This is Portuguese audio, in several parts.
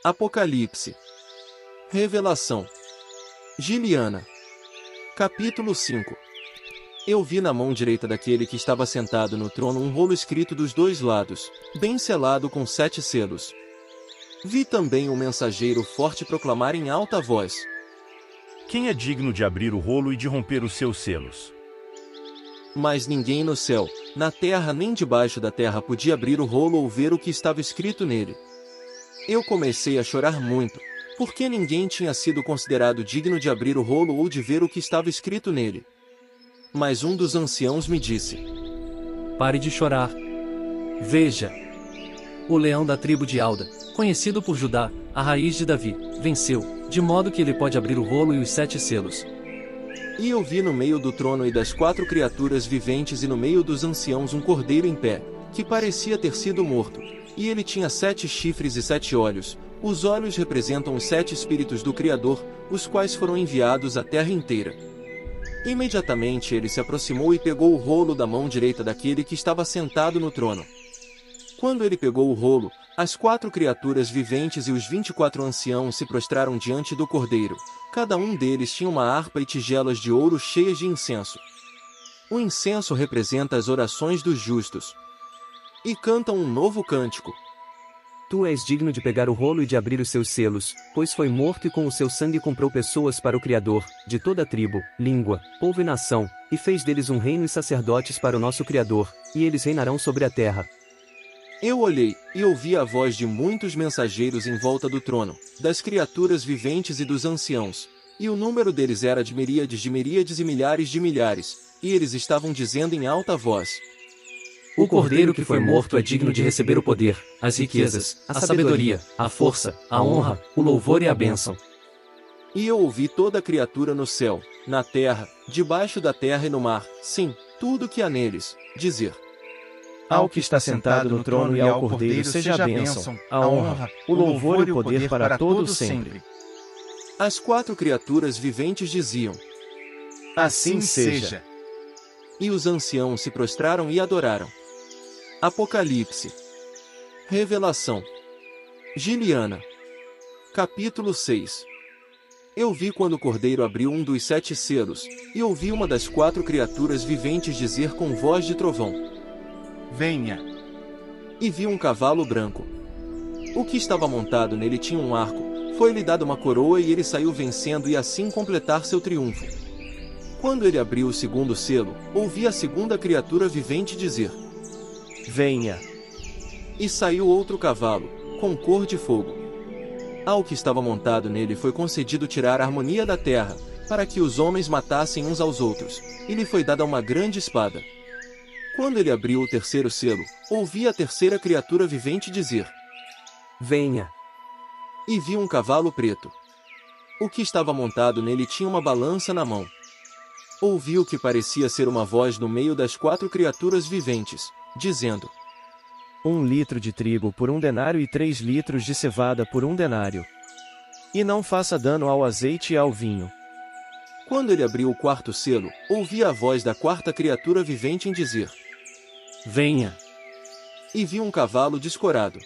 Apocalipse. Revelação. Giliana. Capítulo 5. Eu vi na mão direita daquele que estava sentado no trono um rolo escrito dos dois lados, bem selado com 7 selos. Vi também um mensageiro forte proclamar em alta voz: Quem é digno de abrir o rolo e de romper os seus selos? Mas ninguém no céu, na terra nem debaixo da terra podia abrir o rolo ou ver o que estava escrito nele. Eu comecei a chorar muito, porque ninguém tinha sido considerado digno de abrir o rolo ou de ver o que estava escrito nele. Mas um dos anciãos me disse: Pare de chorar. Veja, o leão da tribo de Alda, conhecido por Judá, a raiz de Davi, venceu, de modo que ele pode abrir o rolo e os 7 selos. E eu vi no meio do trono e das 4 criaturas viventes e no meio dos anciãos um cordeiro em pé, que parecia ter sido morto, e ele tinha 7 chifres e 7 olhos. Os olhos representam os 7 espíritos do Criador, os quais foram enviados à terra inteira. Imediatamente ele se aproximou e pegou o rolo da mão direita daquele que estava sentado no trono. Quando ele pegou o rolo, as 4 criaturas viventes e os 24 anciãos se prostraram diante do cordeiro. Cada um deles tinha uma harpa e tigelas de ouro cheias de incenso. O incenso representa as orações dos justos. E cantam um novo cântico. Tu és digno de pegar o rolo e de abrir os seus selos, pois foi morto e com o seu sangue comprou pessoas para o Criador, de toda tribo, língua, povo e nação, e fez deles um reino e sacerdotes para o nosso Criador, e eles reinarão sobre a terra. Eu olhei, e ouvi a voz de muitos mensageiros em volta do trono, das criaturas viventes e dos anciãos, e o número deles era de miríades e milhares de milhares, e eles estavam dizendo em alta voz: O cordeiro que foi morto é digno de receber o poder, as riquezas, a sabedoria, a força, a honra, o louvor e a bênção. E eu ouvi toda criatura no céu, na terra, debaixo da terra e no mar, sim, tudo que há neles, dizer: Ao que está sentado no trono e ao Cordeiro seja a bênção, a honra, o louvor e o poder para todos sempre. As 4 criaturas viventes diziam: Assim seja. E os anciãos se prostraram e adoraram. Apocalipse. Revelação. Giliana. Capítulo 6. Eu vi quando o cordeiro abriu um dos 7 selos, e ouvi uma das 4 criaturas viventes dizer com voz de trovão: Venha. E vi um cavalo branco. O que estava montado nele tinha um arco, foi-lhe dada uma coroa e ele saiu vencendo e assim completar seu triunfo. Quando ele abriu o 2º selo, ouvi a 2ª criatura vivente dizer: Venha. E saiu outro cavalo, com cor de fogo. Ao que estava montado nele foi concedido tirar a harmonia da terra, para que os homens matassem uns aos outros, e lhe foi dada uma grande espada. Quando ele abriu o 3º selo, ouvi a 3ª criatura vivente dizer: Venha. E vi um cavalo preto. O que estava montado nele tinha uma balança na mão. Ouvi o que parecia ser uma voz no meio das 4 criaturas viventes, dizendo: 1 litro de trigo por 1 denário e 3 litros de cevada por 1 denário. E não faça dano ao azeite e ao vinho. Quando ele abriu o 4º selo, ouvi a voz da 4ª criatura vivente em dizer: Venha. E vi um cavalo descorado.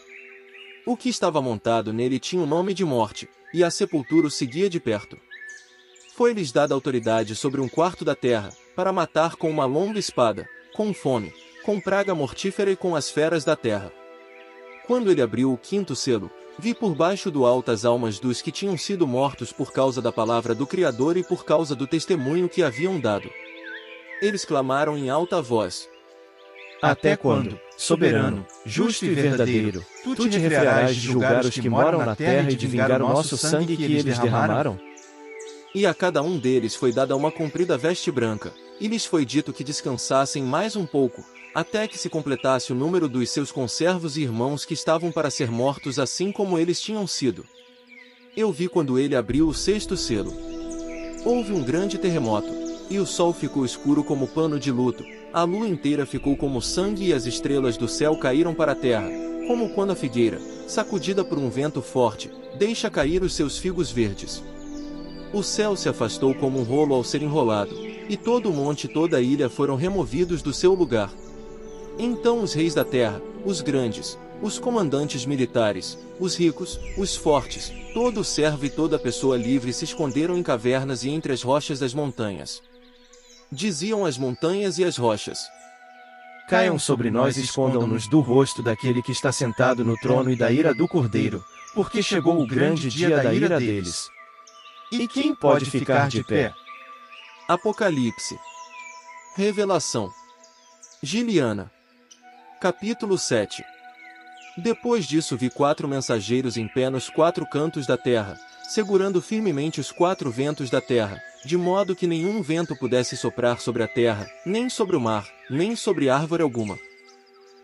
O que estava montado nele tinha o nome de Morte, e a sepultura o seguia de perto. Foi-lhes dada autoridade sobre 1/4 da terra, para matar com uma longa espada, com fome, com praga mortífera e com as feras da terra. Quando ele abriu o 5º selo, vi por baixo do alto as almas dos que tinham sido mortos por causa da palavra do Criador e por causa do testemunho que haviam dado. Eles clamaram em alta voz: Até quando, soberano, justo e verdadeiro, tu te refriarás de julgar os que moram na terra e de vingar o nosso sangue que eles derramaram? E a cada um deles foi dada uma comprida veste branca, e lhes foi dito que descansassem mais um pouco, até que se completasse o número dos seus conservos e irmãos que estavam para ser mortos assim como eles tinham sido. Eu vi quando ele abriu o 6º selo. Houve um grande terremoto, e o sol ficou escuro como pano de luto, a lua inteira ficou como sangue e as estrelas do céu caíram para a terra, como quando a figueira, sacudida por um vento forte, deixa cair os seus figos verdes. O céu se afastou como um rolo ao ser enrolado, e todo o monte e toda a ilha foram removidos do seu lugar. Então os reis da terra, os grandes, Os comandantes militares, os ricos, os fortes, todo o servo e toda pessoa livre se esconderam em cavernas e entre as rochas das montanhas. Diziam as montanhas e as rochas: Caiam sobre nós e escondam-nos do rosto daquele que está sentado no trono e da ira do Cordeiro, porque chegou o grande dia da ira deles. E quem pode ficar de pé? Apocalipse. Revelação. Giliana. Capítulo 7. Depois disso vi 4 mensageiros em pé nos 4 cantos da terra, segurando firmemente os 4 ventos da terra, de modo que nenhum vento pudesse soprar sobre a terra, nem sobre o mar, nem sobre árvore alguma.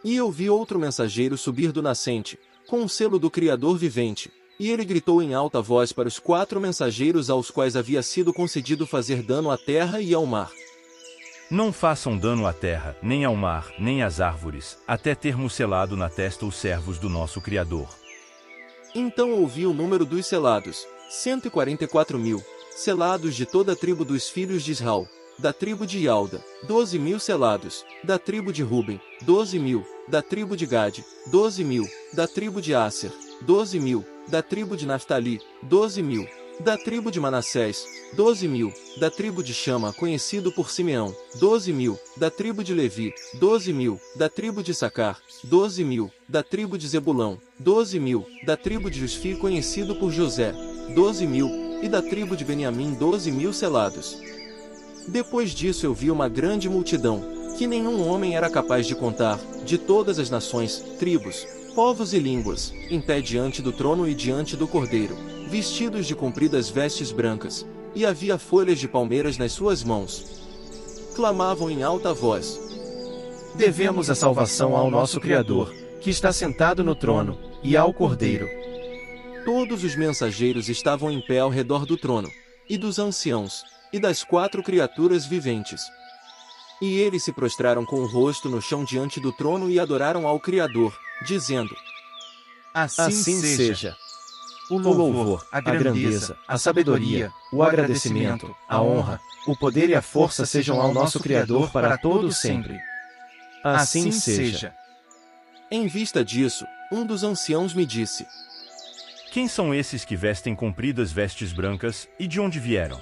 E eu vi outro mensageiro subir do nascente, com o selo do Criador vivente, e ele gritou em alta voz para os 4 mensageiros aos quais havia sido concedido fazer dano à terra e ao mar: Não façam dano à terra, nem ao mar, nem às árvores, até termos selado na testa os servos do nosso Criador. Então ouvi o número dos selados, 144.000, selados de toda a tribo dos filhos de Israel, da tribo de Ialda, 12.000 selados, da tribo de Ruben, 12.000, da tribo de Gade, 12.000, da tribo de Asser, 12.000, da tribo de Naftali, 12.000, da tribo de Manassés, 12.000, da tribo de Chama, conhecido por Simeão, 12.000, da tribo de Levi, 12.000, da tribo de Sacar, 12.000, da tribo de Zebulão, 12.000, da tribo de Jusfi, conhecido por José, 12.000, e da tribo de Beniamim 12.000 selados. Depois disso eu vi uma grande multidão, que nenhum homem era capaz de contar, de todas as nações, tribos, povos e línguas, em pé diante do trono e diante do Cordeiro, vestidos de compridas vestes brancas, e havia folhas de palmeiras nas suas mãos. Clamavam em alta voz: Devemos a salvação ao nosso Criador, que está sentado no trono, e ao Cordeiro. Todos os mensageiros estavam em pé ao redor do trono, e dos anciãos, e das 4 criaturas viventes. E eles se prostraram com o rosto no chão diante do trono e adoraram ao Criador, dizendo: Assim seja. O louvor, a grandeza, a sabedoria, o agradecimento, a honra, o poder e a força sejam ao nosso Criador para todo sempre. Assim seja. Em vista disso, um dos anciãos me disse: Quem são esses que vestem compridas vestes brancas, e de onde vieram?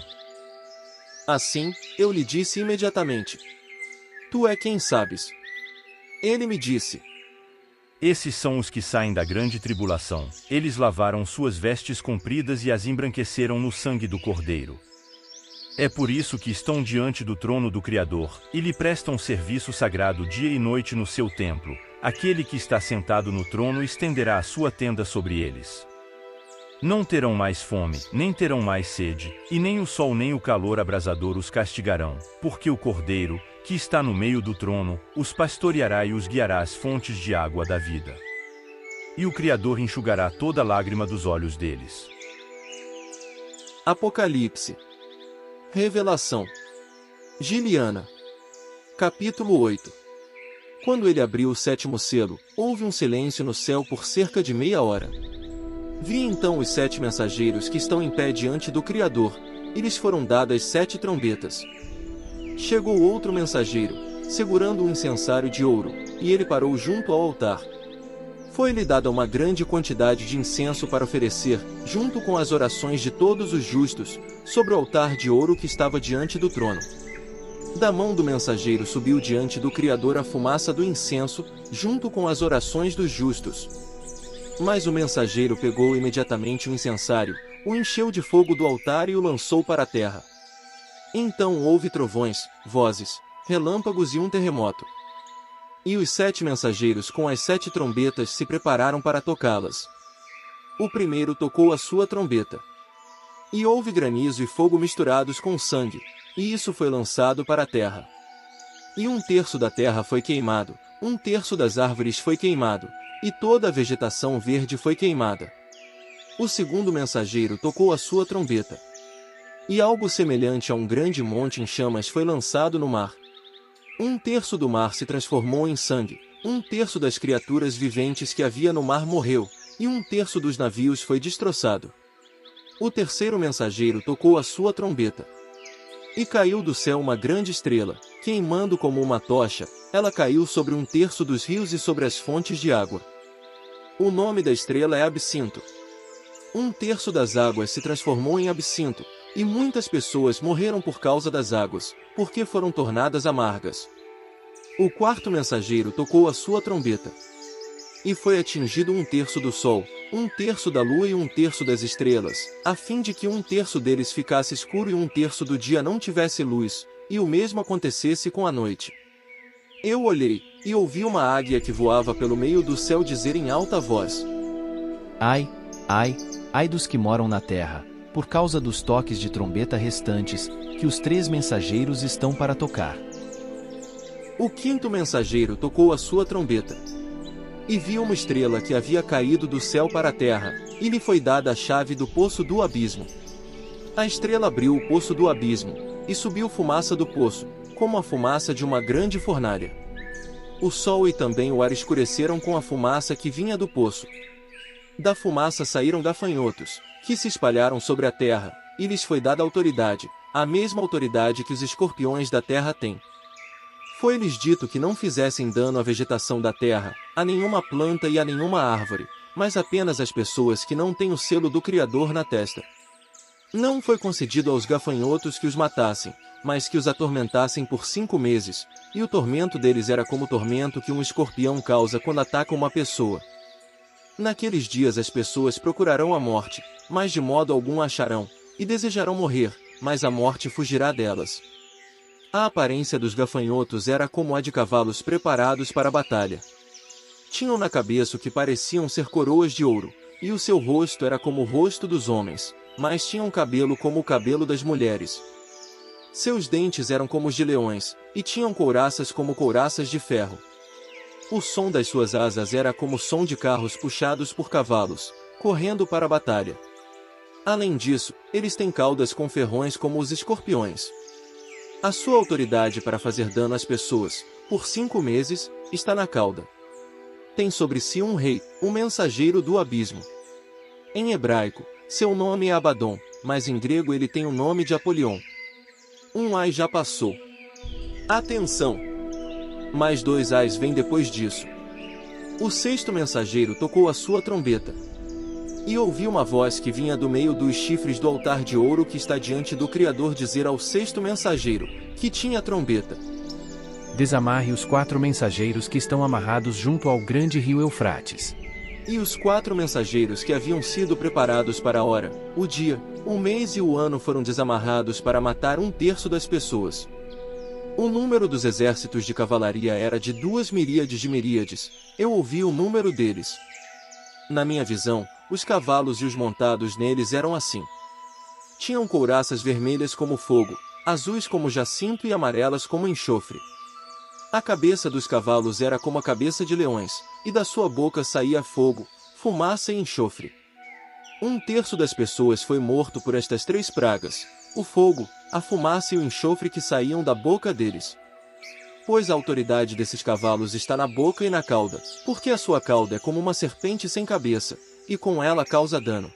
Assim, eu lhe disse imediatamente: Tu é quem sabes. Ele me disse: Esses são os que saem da grande tribulação. Eles lavaram suas vestes compridas e as embranqueceram no sangue do Cordeiro. É por isso que estão diante do trono do Criador, e lhe prestam serviço sagrado dia e noite no seu templo. Aquele que está sentado no trono estenderá a sua tenda sobre eles. Não terão mais fome, nem terão mais sede, e nem o sol nem o calor abrasador os castigarão, porque o Cordeiro, que está no meio do trono, os pastoreará e os guiará às fontes de água da vida. E o Criador enxugará toda lágrima dos olhos deles. Apocalipse. Revelação. Giliana. Capítulo 8. Quando ele abriu o 7º selo, houve um silêncio no céu por cerca de meia hora. Vi então os 7 mensageiros que estão em pé diante do Criador, e lhes foram dadas 7 trombetas. Chegou outro mensageiro, segurando um incensário de ouro, e ele parou junto ao altar. Foi-lhe dada uma grande quantidade de incenso para oferecer, junto com as orações de todos os justos, sobre o altar de ouro que estava diante do trono. Da mão do mensageiro subiu diante do Criador a fumaça do incenso, junto com as orações dos justos. Mas o mensageiro pegou imediatamente o incensário, o encheu de fogo do altar e o lançou para a terra. Então houve trovões, vozes, relâmpagos e um terremoto. E os 7 mensageiros com as 7 trombetas se prepararam para tocá-las. O primeiro tocou a sua trombeta. E houve granizo e fogo misturados com sangue, e isso foi lançado para a terra. E 1/3 da terra foi queimado, 1/3 das árvores foi queimado, e toda a vegetação verde foi queimada. O segundo mensageiro tocou a sua trombeta. E algo semelhante a um grande monte em chamas foi lançado no mar. 1/3 do mar se transformou em sangue, 1/3 das criaturas viventes que havia no mar morreu, e 1/3 dos navios foi destroçado. O terceiro mensageiro tocou a sua trombeta. E caiu do céu uma grande estrela, queimando como uma tocha, ela caiu sobre 1/3 dos rios e sobre as fontes de água. O nome da estrela é Absinto. Um terço das águas se transformou em absinto, e muitas pessoas morreram por causa das águas, porque foram tornadas amargas. O quarto mensageiro tocou a sua trombeta. E foi atingido um terço do sol, um terço da lua e um terço das estrelas, a fim de que um terço deles ficasse escuro e um terço do dia não tivesse luz, e o mesmo acontecesse com a noite. Eu olhei, e ouvi uma águia que voava pelo meio do céu dizer em alta voz: Ai, ai, ai dos que moram na terra, por causa dos toques de trombeta restantes, que os 3 mensageiros estão para tocar. O quinto mensageiro tocou a sua trombeta. E viu uma estrela que havia caído do céu para a terra, e lhe foi dada a chave do poço do abismo. A estrela abriu o poço do abismo, e subiu fumaça do poço, como a fumaça de uma grande fornalha. O sol e também o ar escureceram com a fumaça que vinha do poço. Da fumaça saíram gafanhotos, que se espalharam sobre a terra, e lhes foi dada autoridade, a mesma autoridade que os escorpiões da terra têm. Foi-lhes dito que não fizessem dano à vegetação da terra, a nenhuma planta e a nenhuma árvore, mas apenas às pessoas que não têm o selo do Criador na testa. Não foi concedido aos gafanhotos que os matassem, mas que os atormentassem por 5 meses, e o tormento deles era como o tormento que um escorpião causa quando ataca uma pessoa. Naqueles dias as pessoas procurarão a morte, mas de modo algum a acharão, e desejarão morrer, mas a morte fugirá delas. A aparência dos gafanhotos era como a de cavalos preparados para a batalha. Tinham na cabeça o que pareciam ser coroas de ouro, e o seu rosto era como o rosto dos homens, mas tinham cabelo como o cabelo das mulheres. Seus dentes eram como os de leões, e tinham couraças como couraças de ferro. O som das suas asas era como o som de carros puxados por cavalos, correndo para a batalha. Além disso, eles têm caudas com ferrões como os escorpiões. A sua autoridade para fazer dano às pessoas, por 5 meses, está na cauda. Tem sobre si um rei, um mensageiro do abismo. Em hebraico, seu nome é Abaddon, mas em grego ele tem o nome de Apolion. Um ai já passou. Atenção! Mais 2 ais vêm depois disso. O sexto mensageiro tocou a sua trombeta. E ouvi uma voz que vinha do meio dos chifres do altar de ouro que está diante do Criador dizer ao sexto mensageiro, que tinha a trombeta: Desamarre os 4 mensageiros que estão amarrados junto ao grande rio Eufrates. E os 4 mensageiros que haviam sido preparados para a hora, o dia, o mês e o ano foram desamarrados para matar um terço das pessoas. O número dos exércitos de cavalaria era de 2 miríades de miríades. Eu ouvi o número deles. Na minha visão, os cavalos e os montados neles eram assim. Tinham couraças vermelhas como fogo, azuis como jacinto e amarelas como enxofre. A cabeça dos cavalos era como a cabeça de leões, e da sua boca saía fogo, fumaça e enxofre. Um terço das pessoas foi morto por estas 3 pragas: o fogo, a fumaça e o enxofre que saíam da boca deles. Pois a autoridade desses cavalos está na boca e na cauda, porque a sua cauda é como uma serpente sem cabeça, e com ela causa dano.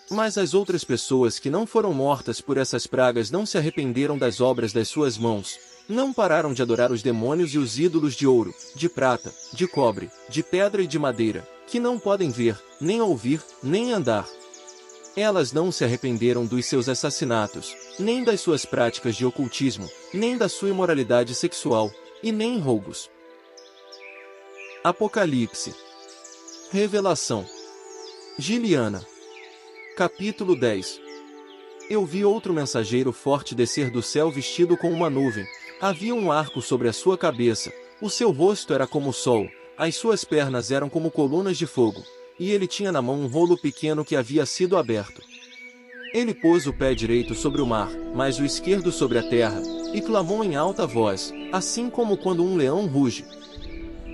Mas as outras pessoas que não foram mortas por essas pragas não se arrependeram das obras das suas mãos, não pararam de adorar os demônios e os ídolos de ouro, de prata, de cobre, de pedra e de madeira, que não podem ver, nem ouvir, nem andar. Elas não se arrependeram dos seus assassinatos, nem das suas práticas de ocultismo, nem da sua imoralidade sexual, e nem roubos. Apocalipse. Revelação. Giliana. Capítulo 10. Eu vi outro mensageiro forte descer do céu vestido com uma nuvem. Havia um arco sobre a sua cabeça, o seu rosto era como o sol, as suas pernas eram como colunas de fogo, e ele tinha na mão um rolo pequeno que havia sido aberto. Ele pôs o pé direito sobre o mar, mas o esquerdo sobre a terra, e clamou em alta voz, assim como quando um leão ruge.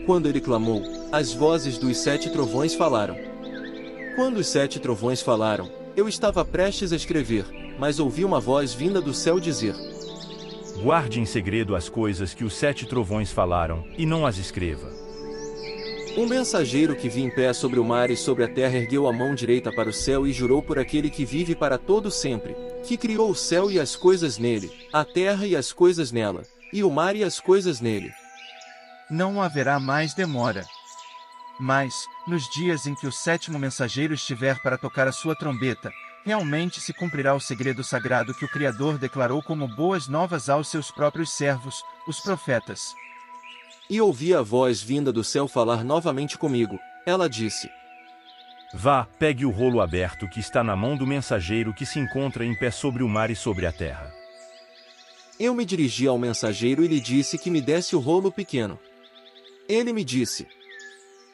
Quando ele clamou, as vozes dos 7 trovões falaram. Quando os 7 trovões falaram, eu estava prestes a escrever, mas ouvi uma voz vinda do céu dizer: Guarde em segredo as coisas que os 7 trovões falaram, e não as escreva. Um mensageiro que vi em pé sobre o mar e sobre a terra ergueu a mão direita para o céu e jurou por aquele que vive para todo sempre, que criou o céu e as coisas nele, a terra e as coisas nela, e o mar e as coisas nele. Não haverá mais demora. Mas, nos dias em que o 7º mensageiro estiver para tocar a sua trombeta, realmente se cumprirá o segredo sagrado que o Criador declarou como boas novas aos seus próprios servos, os profetas. E ouvi a voz vinda do céu falar novamente comigo. Ela disse: Vá, pegue o rolo aberto que está na mão do mensageiro que se encontra em pé sobre o mar e sobre a terra. Eu me dirigi ao mensageiro e lhe disse que me desse o rolo pequeno. Ele me disse: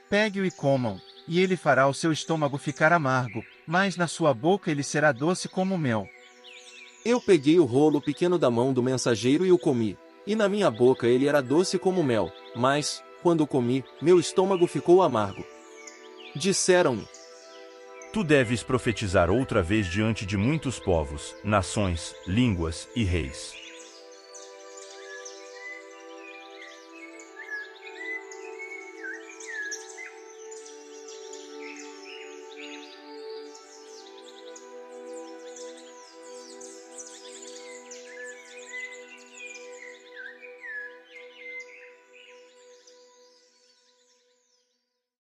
Pegue-o e comam, e ele fará o seu estômago ficar amargo, mas na sua boca ele será doce como mel. Eu peguei o rolo pequeno da mão do mensageiro e o comi, e na minha boca ele era doce como mel, mas, quando o comi, meu estômago ficou amargo. Disseram-me: Tu deves profetizar outra vez diante de muitos povos, nações, línguas e reis.